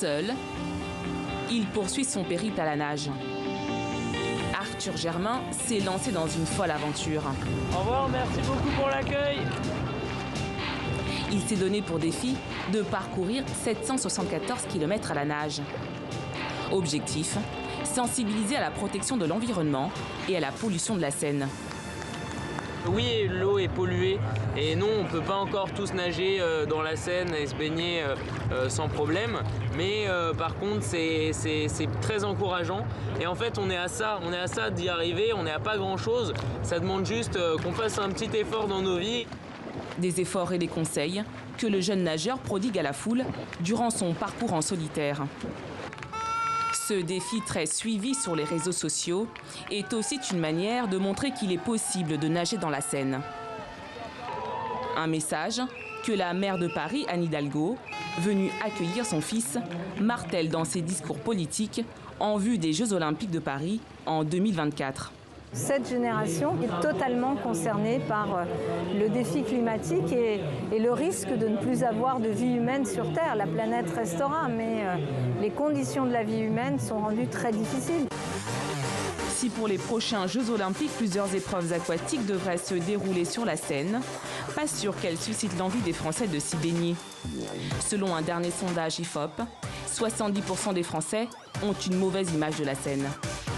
Seul, il poursuit son périple à la nage. Arthur Germain s'est lancé dans une folle aventure. Au revoir, merci beaucoup pour l'accueil. Il s'est donné pour défi de parcourir 774 km à la nage. Objectif, sensibiliser à la protection de l'environnement et à la pollution de la Seine. Oui, l'eau est polluée et non, on ne peut pas encore tous nager dans la Seine et se baigner sans problème. Mais par contre, c'est très encourageant. Et en fait, on est à ça d'y arriver, on n'est à pas grand-chose. Ça demande juste qu'on fasse un petit effort dans nos vies. Des efforts et des conseils que le jeune nageur prodigue à la foule durant son parcours en solitaire. Ce défi très suivi sur les réseaux sociaux est aussi une manière de montrer qu'il est possible de nager dans la Seine. Un message que la maire de Paris, Anne Hidalgo, venue accueillir son fils, martèle dans ses discours politiques en vue des Jeux Olympiques de Paris en 2024. Cette génération est totalement concernée par le défi climatique et le risque de ne plus avoir de vie humaine sur Terre. La planète restera, mais les conditions de la vie humaine sont rendues très difficiles. Si pour les prochains Jeux Olympiques, plusieurs épreuves aquatiques devraient se dérouler sur la Seine, pas sûr qu'elles suscitent l'envie des Français de s'y baigner. Selon un dernier sondage IFOP, 70% des Français ont une mauvaise image de la Seine.